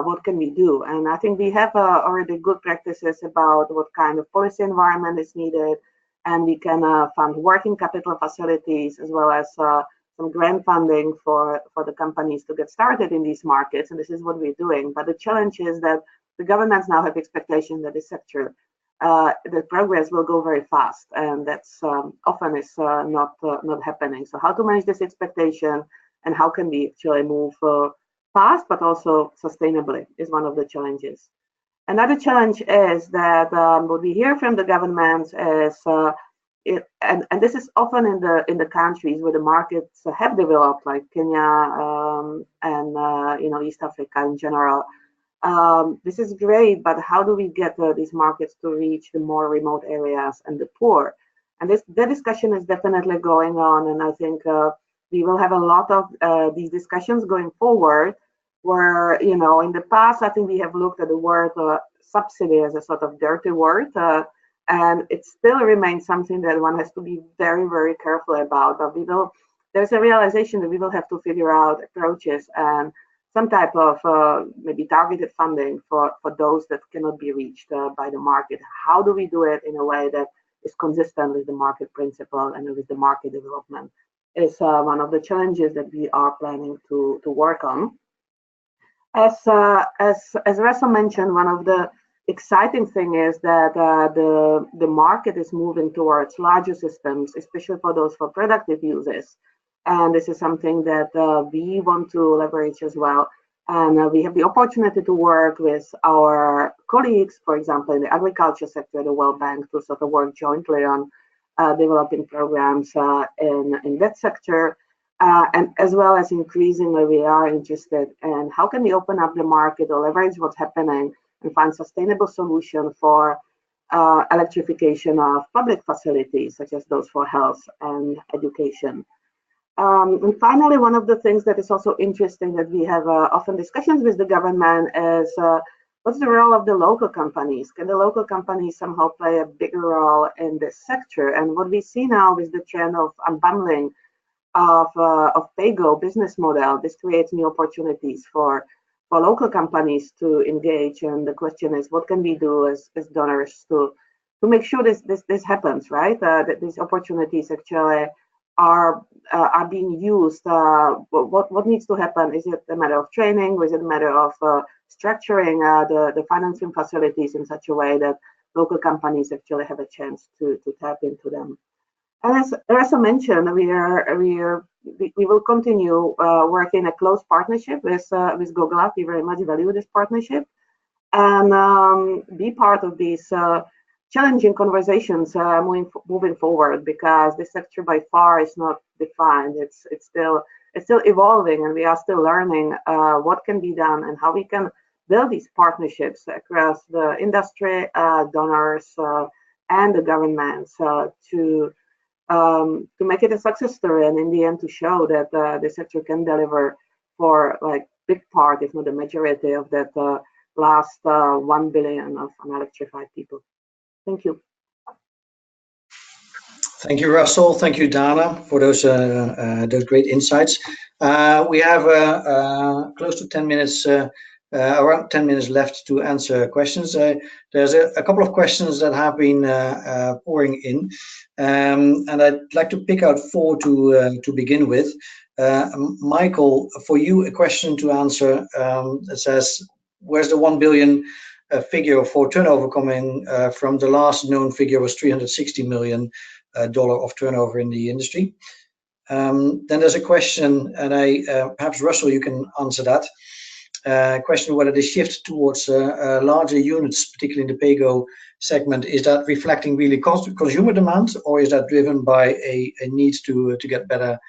what can we do? And I think we have already good practices about what kind of policy environment is needed, and we can fund working capital facilities as well as some grant funding for the companies to get started in these markets, and this is what we're doing. But the challenge is that the governments now have expectation that this sector, the progress will go very fast, and that's often is not happening. So how to manage this expectation, and how can we actually move fast but also sustainably is one of the challenges. Another challenge is that what we hear from the governments is, and this is often in the countries where the markets have developed, like Kenya and East Africa in general. This is great, but how do we get these markets to reach the more remote areas and the poor? And the discussion is definitely going on, and I think we will have a lot of these discussions going forward, where, in the past, I think we have looked at the word subsidy as a sort of dirty word, and it still remains something that one has to be very, very careful about. But there's a realization that we will have to figure out approaches and some type of maybe targeted funding for those that cannot be reached by the market. How do we do it in a way that is consistent with the market principle and with the market development is one of the challenges that we are planning to work on. As Russell mentioned, one of the exciting thing is that the market is moving towards larger systems, especially for those for productive uses. And this is something that we want to leverage as well. And we have the opportunity to work with our colleagues, for example, in the agriculture sector, the World Bank, to sort of work jointly on developing programs in that sector. And as well as increasingly, we are interested in how can we open up the market or leverage what's happening and find sustainable solution for electrification of public facilities, such as those for health and education. And finally, one of the things that is also interesting that we have often discussions with the government is what's the role of the local companies? Can the local companies somehow play a bigger role in this sector? And what we see now is the trend of unbundling of PayGo business model. This creates new opportunities for local companies to engage. And the question is, what can we do as donors to make sure this happens, right? That these opportunities actually are being used. What needs to happen? Is it a matter of training? Or is it a matter of structuring the financing facilities in such a way that local companies actually have a chance to tap into them? And as Russell mentioned, we will continue working in a close partnership with GOGLA. We very much value this partnership, and be part of these challenging conversations moving forward, because this sector by far is not defined. It's still evolving, and we are still learning what can be done and how we can build these partnerships across the industry, donors, and the governments to make it a success story, and in the end to show that the sector can deliver for like big part, if not the majority of that last 1 billion of unelectrified people. Thank you. Thank you, Russell. Thank you, Dana, for those great insights. We have close to 10 minutes, around 10 minutes left to answer questions. There's a couple of questions that have been pouring in, and I'd like to pick out 4 to begin with. Michael, for you, a question to answer that says, where's the 1 billion figure for turnover coming from? The last known figure was $360 million of turnover in the industry. Then there's a question, and perhaps Russell, you can answer that. question whether the shift towards larger units, particularly in the PayGo segment, is that reflecting really consumer demand, or is that driven by a need to get better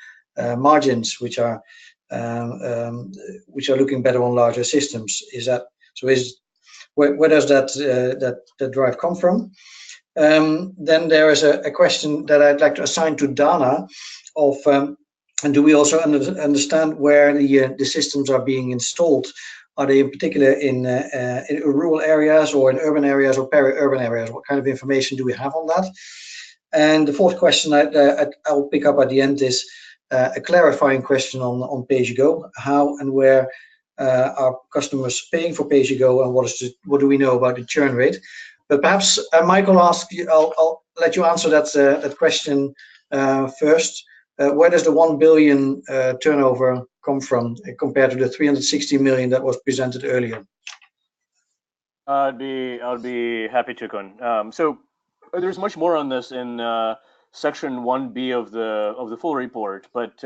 margins, which are looking better on larger systems? Is that so? Where does that drive come from? Then there is a question that I'd like to assign to Dana of, and do we also understand where the systems are being installed? Are they in particular in rural areas or in urban areas or peri-urban areas? What kind of information do we have on that? And the fourth question I'll pick up at the end is a clarifying question on PayAsYouGo. How and where are customers paying for PayAsYouGo, and what do we know about the churn rate? But perhaps Michael, I'll let you answer that question first. Where does the 1 billion turnover come from compared to the 360 million that was presented earlier? I'd be happy to, Koen. So there's much more on this in section 1B of the full report, but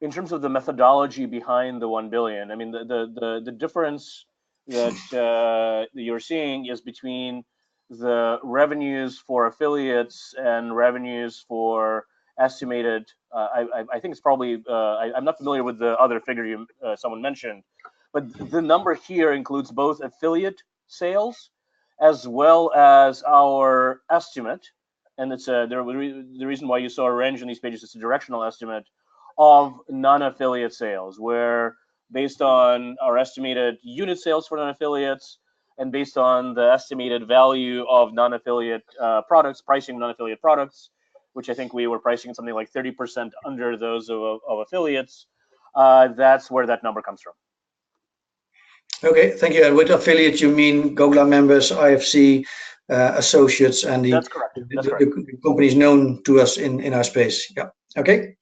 in terms of the methodology behind the 1 billion, I mean the difference that you're seeing is between the revenues for affiliates and revenues for estimated. I think it's probably I'm not familiar with the other figure someone mentioned, but the number here includes both affiliate sales as well as our estimate, and it's the reason why you saw a range in these pages. It's a directional estimate of non-affiliate sales, where based on our estimated unit sales for non-affiliates and based on the estimated value of non-affiliate products, pricing non-affiliate products, which I think we were pricing something like 30% under those of affiliates, that's where that number comes from. Okay, thank you. And with affiliates, you mean GOGLA members, IFC, associates, and That's correct. The companies known to us in our space. Yeah. Okay.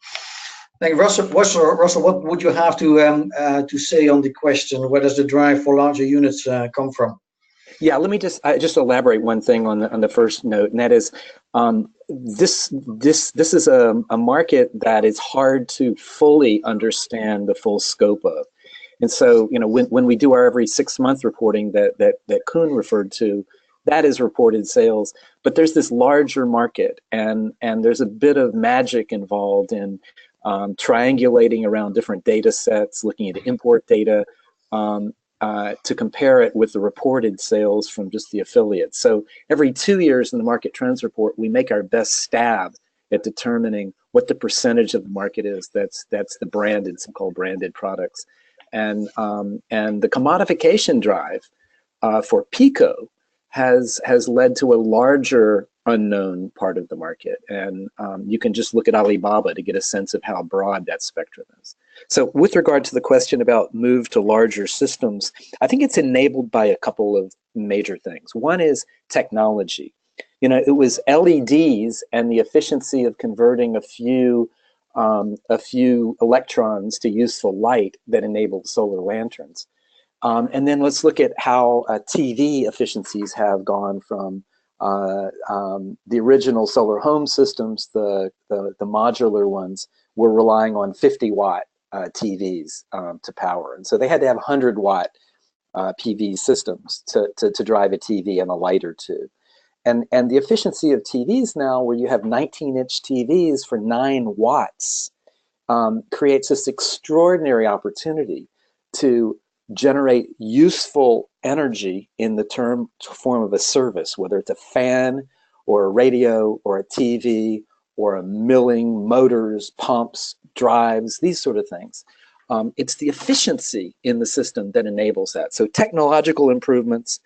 Thank you, Russell. Russell, what would you have to say on the question? Where does the drive for larger units come from? Yeah, let me just elaborate one thing on the first note, and that is this is a market that is hard to fully understand the full scope of. And so, you know, when we do our every 6-month reporting that Koen referred to, that is reported sales. But there's this larger market, and there's a bit of magic involved in triangulating around different data sets, looking at import data to compare it with the reported sales from just the affiliates. So every 2 years in the market trends report, we make our best stab at determining what the percentage of the market is that's the branded, so-called branded products. And the commodification drive for PICO has led to a larger unknown part of the market. And you can just look at Alibaba to get a sense of how broad that spectrum is. So with regard to the question about move to larger systems, I think it's enabled by a couple of major things. One is technology. You know, it was LEDs and the efficiency of converting a few electrons to useful light that enabled solar lanterns. And then let's look at how TV efficiencies have gone from the original solar home systems, the modular ones, were relying on 50-watt TVs to power. And so they had to have 100-watt PV systems to drive a TV and a light or two. And the efficiency of TVs now, where you have 19-inch TVs for 9 watts, creates this extraordinary opportunity to generate useful energy in the form of a service, whether it's a fan or a radio or a TV or a milling, motors, pumps, drives, these sort of things. It's the efficiency in the system that enables that. So technological improvements,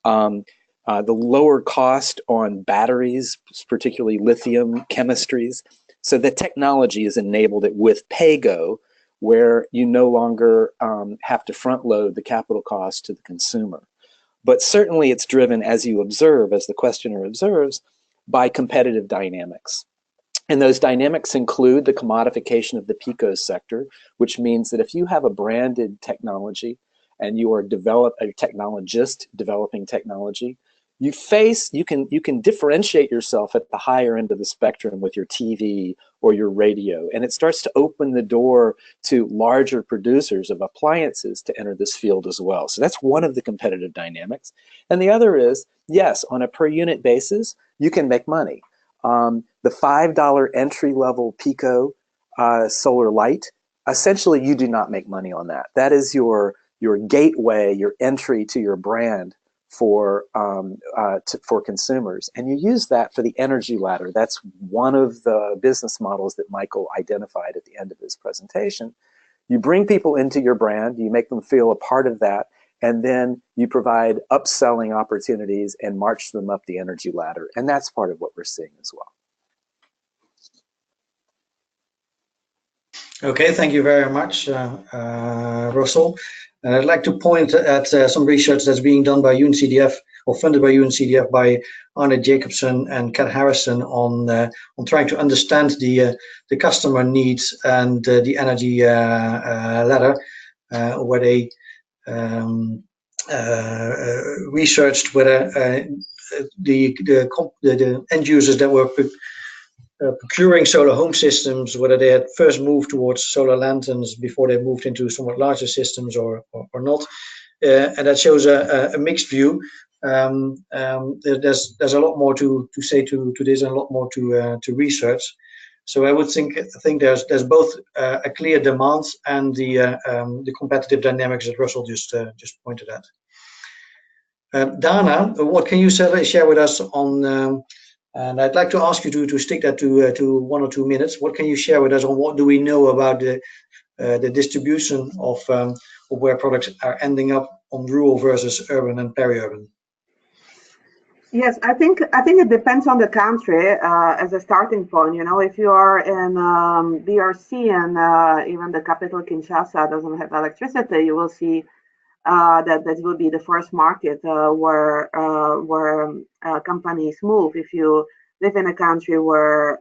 the lower cost on batteries, particularly lithium chemistries. So the technology has enabled it with PayGo, where you no longer have to front load the capital cost to the consumer. But certainly it's driven, as you observe, as the questioner observes, by competitive dynamics. And those dynamics include the commodification of the PICO sector, which means that if you have a branded technology and you are a technologist developing technology, you can differentiate yourself at the higher end of the spectrum with your TV or your radio, and it starts to open the door to larger producers of appliances to enter this field as well. So that's one of the competitive dynamics. And the other is, yes, on a per unit basis, you can make money. The $5 entry-level Pico solar light, essentially you do not make money on that. That is your gateway, your entry to your brand for consumers, and you use that for the energy ladder. That's one of the business models that Michael identified at the end of his presentation. You bring people into your brand, you make them feel a part of that, and then you provide upselling opportunities and march them up the energy ladder, and that's part of what we're seeing as well. Okay, thank you very much, Russell. And I'd like to point at some research that's being done by UNCDF, or funded by UNCDF, by Arne Jacobsen and Kat Harrison on trying to understand the customer needs and the energy ladder, where they researched whether the end users that were procuring solar home systems, whether they had first moved towards solar lanterns before they moved into somewhat larger systems or not, and that shows a mixed view. There's a lot more to say to this, and a lot more to research. So I would think there's both a clear demand and the competitive dynamics that Russell just pointed at. Dana, what can you share with us on? And I'd like to ask you to stick that to 1 or 2 minutes. What can you share with us on what do we know about the distribution of where products are ending up on rural versus urban and peri-urban? Yes, I think it depends on the country as a starting point. You know, if you are in DRC and even the capital Kinshasa doesn't have electricity, you will see that will be the first market where companies move. If you live in a country where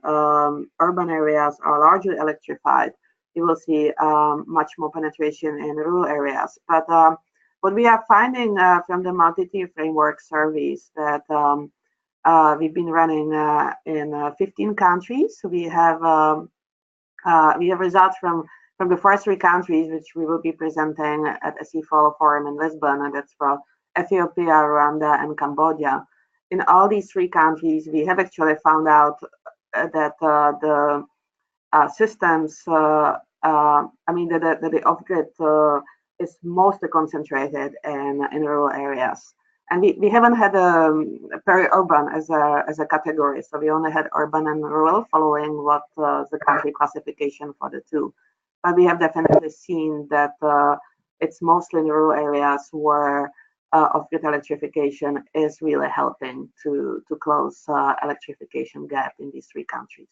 urban areas are largely electrified, you will see much more penetration in rural areas. But what we are finding from the multi-tier framework surveys that we've been running in 15 countries. We have results from the first 3 countries, which we will be presenting at SE4 Forum in Lisbon, and that's for Ethiopia, Rwanda, and Cambodia. In all these 3 countries, we have actually found out that the systems, the off-grid is mostly concentrated in rural areas. And we haven't had peri-urban as a category, so we only had urban and rural following what the country classification for the 2. But we have definitely seen that it's mostly in rural areas where off-grid electrification is really helping to close electrification gap in these 3 countries.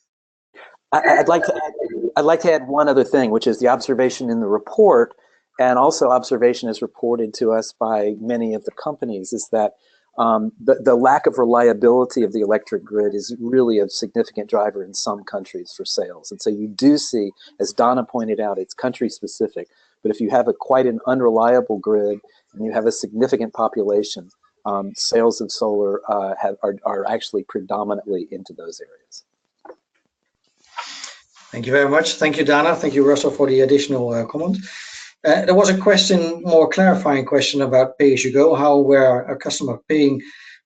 I'd like to add one other thing, which is the observation in the report, and also observation is reported to us by many of the companies, is that the lack of reliability of the electric grid is really a significant driver in some countries for sales. And so you do see, as Donna pointed out, it's country specific, but if you have quite an unreliable grid and you have a significant population, sales of solar are actually predominantly into those areas. Thank you very much. Thank you, Dana. Thank you, Russell, for the additional comment. There was a question, more clarifying question about pay-as-you-go, where a customer paying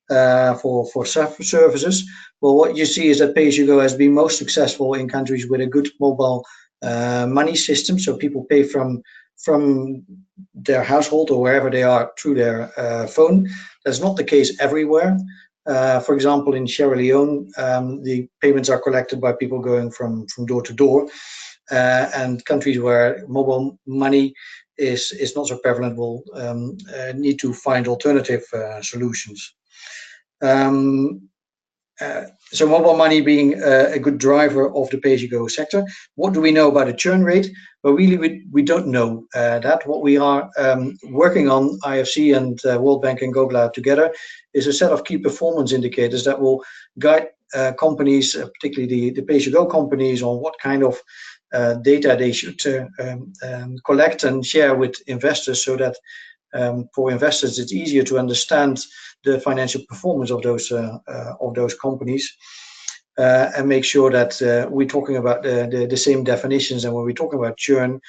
for services. Well, what you see is that pay-as-you-go has been most successful in countries with a good mobile money system. So people pay from their household or wherever they are through their phone. That's not the case everywhere. For example, in Sierra Leone, the payments are collected by people going from door to door. And countries where mobile money is not so prevalent will need to find alternative solutions. So mobile money being a good driver of the pay-as-you-go sector. What do we know about the churn rate? Well, really, we don't know that. What we are working on, IFC and World Bank and GOGLA together, is a set of key performance indicators that will guide companies, particularly the pay-as-you-go companies, on what kind of data they should collect and share with investors, so that for investors, it's easier to understand the financial performance of those companies, and make sure that we're talking about the same definitions. And when we're talking about churn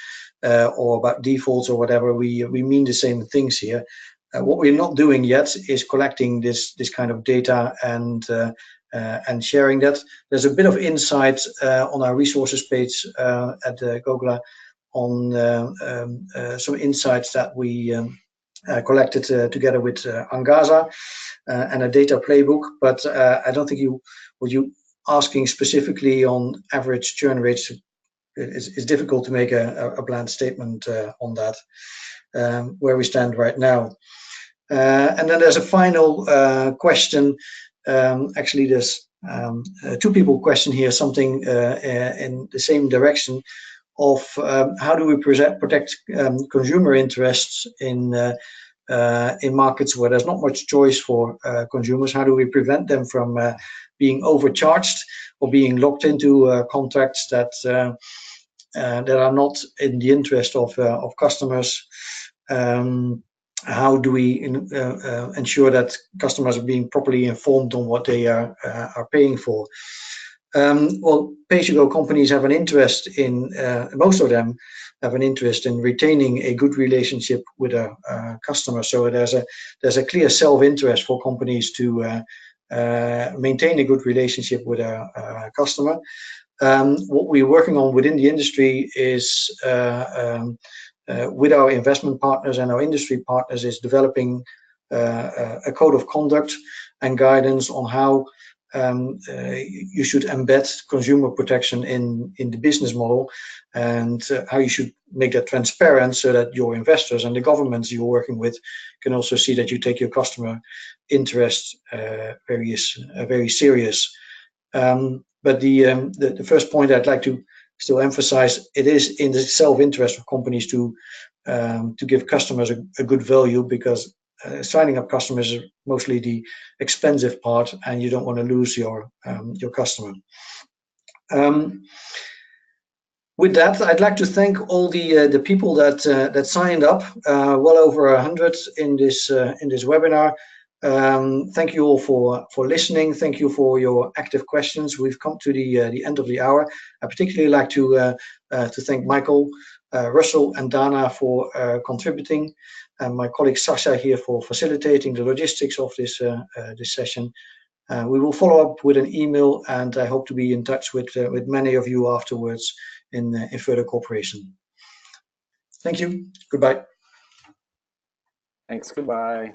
or about defaults or whatever, we mean the same things here. What we're not doing yet is collecting this kind of data and sharing that. There's a bit of insight on our resources page at GOGLA on some insights that we collected together with Angaza and a data playbook. But I don't think you asking specifically on average churn rates. It's difficult to make a bland statement on that, where we stand right now. And then there's a final question. Actually, there's two people question here something in the same direction of how do we protect consumer interests in markets where there's not much choice for consumers. How do we prevent them from being overcharged or being locked into contracts that are not in the interest of customers? How do we ensure that customers are being properly informed on what they are paying for? Well, PayAsYouGo companies have an interest in, most of them have an interest in retaining a good relationship with a customer. So there's a clear self-interest for companies to maintain a good relationship with a customer. What we're working on within the industry is with our investment partners and our industry partners is developing a code of conduct and guidance on how you should embed consumer protection in the business model, and how you should make that transparent so that your investors and the governments you're working with can also see that you take your customer interests very serious. But the first point I'd like to still emphasize, it is in the self-interest of companies to give customers a good value, because signing up customers is mostly the expensive part, and you don't want to lose your customer. With that, I'd like to thank all the people that signed up, well over 100 in this webinar. Thank you all for listening. Thank you for your active questions. We've come to the end of the hour. I particularly like to thank Michael, Russell, and Dana for contributing, and my colleague Sasha here for facilitating the logistics of this session. We will follow up with an email, and I hope to be in touch with many of you afterwards in further cooperation. Thank you. Goodbye. Thanks. Goodbye.